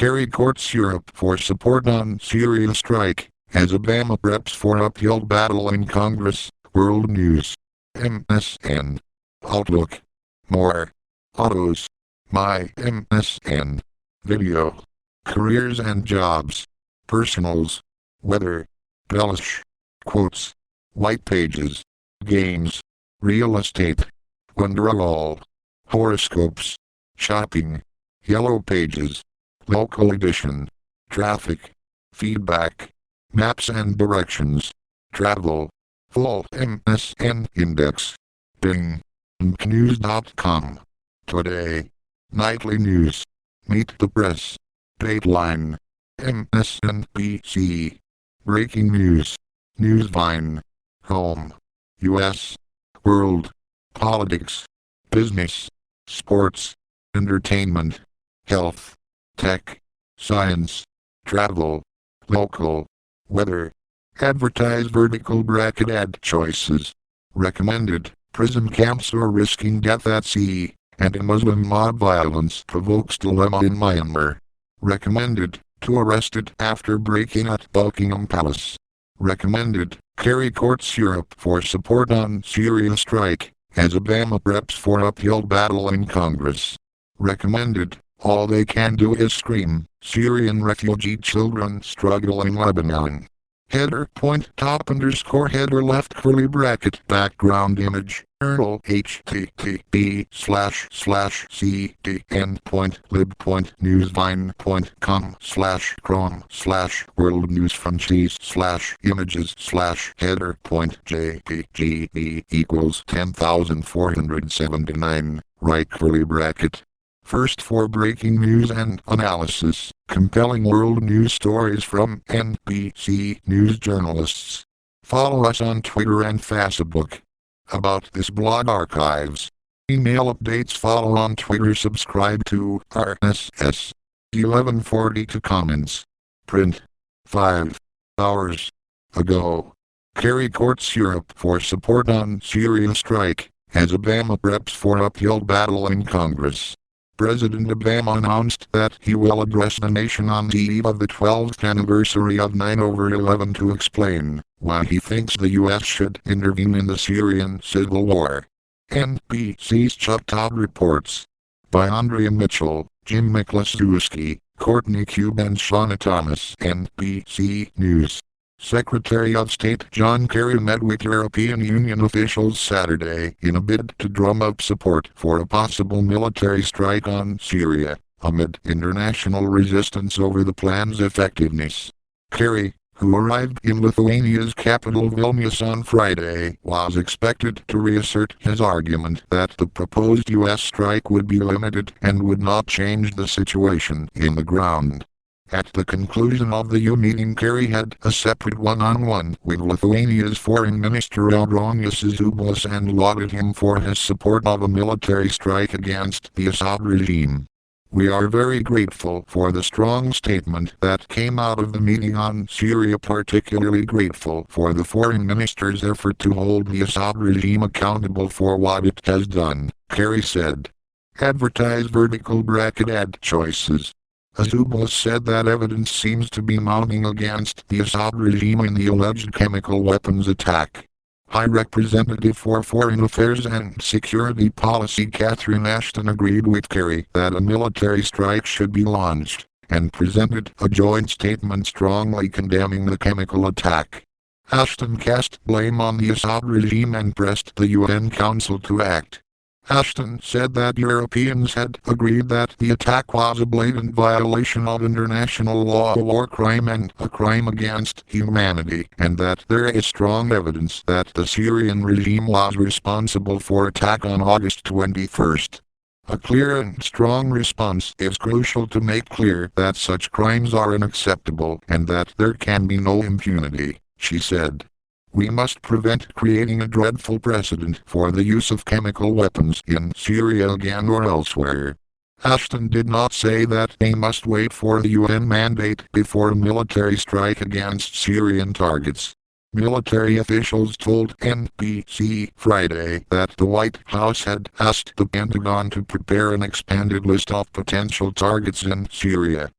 Kerry courts Europe for support on Syria strike, as Obama preps for uphill battle in Congress. World News. MSN. Outlook. More. Autos. My MSN. Video. Careers and jobs. Personals. Weather. Bellish. Quotes. White pages. Games. Real estate. Wonderwall. Horoscopes. Shopping. Yellow pages. Local edition. Traffic. Feedback. Maps and directions. Travel. Full MSN index. Bing. News.com. Today. Nightly news. Meet the press. Dateline. MSNBC. Breaking news. Newsvine. Home. U.S. World. Politics. Business. Sports. Entertainment. Health. Tech. Science. Travel. Local. Weather. Advertise vertical bracket ad choices. Recommended. Prison camps are risking death at sea, and a Muslim mob violence provokes dilemma in Myanmar. Recommended. Two arrested after breaking at Buckingham Palace. Recommended. Kerry courts Europe for support on Syria strike, as Obama preps for uphill battle in Congress. Recommended. All they can do is scream. Syrian refugee children struggle in Lebanon. Header point top underscore header left curly bracket background image URL http://cd.lib.newsvine.com/chrome/world news franchise/images/header point jpg equals 10,479 right curly bracket. First for breaking news and analysis, compelling world news stories from NBC News journalists. Follow us on Twitter and Facebook. About this blog archives. Email updates follow on Twitter. Subscribe to RSS. 11:42 comments. Print. 5 hours ago. Kerry courts Europe for support on Syria strike, as Obama preps for uphill battle in Congress. President Obama announced that he will address the nation on the eve of the 12th anniversary of 9/11 to explain why he thinks the U.S. should intervene in the Syrian civil war. NBC's Chuck Todd reports. By Andrea Mitchell, Jim Miklaszewski, Courtney Cube and Shauna Thomas. NBC News. Secretary of State John Kerry met with European Union officials Saturday in a bid to drum up support for a possible military strike on Syria, amid international resistance over the plan's effectiveness. Kerry, who arrived in Lithuania's capital Vilnius on Friday, was expected to reassert his argument that the proposed U.S. strike would be limited and would not change the situation in the ground. At the conclusion of the EU meeting, Kerry had a separate one-on-one with Lithuania's Foreign Minister Audronius Ažubalis and lauded him for his support of a military strike against the Assad regime. We are very grateful for the strong statement that came out of the meeting on Syria, particularly grateful for the Foreign Minister's effort to hold the Assad regime accountable for what it has done, Kerry said. Advertise vertical bracket ad choices. Ažubalis said that evidence seems to be mounting against the Assad regime in the alleged chemical weapons attack. High Representative for Foreign Affairs and Security Policy Catherine Ashton agreed with Kerry that a military strike should be launched, and presented a joint statement strongly condemning the chemical attack. Ashton cast blame on the Assad regime and pressed the UN Council to act. Ashton said that Europeans had agreed that the attack was a blatant violation of international law, a war crime and a crime against humanity, and that there is strong evidence that the Syrian regime was responsible for attack on August 21st. A clear and strong response is crucial to make clear that such crimes are unacceptable and that there can be no impunity, she said. We must prevent creating a dreadful precedent for the use of chemical weapons in Syria again or elsewhere. Ashton did not say that they must wait for the UN mandate before a military strike against Syrian targets. Military officials told NBC Friday that the White House had asked the Pentagon to prepare an expanded list of potential targets in Syria,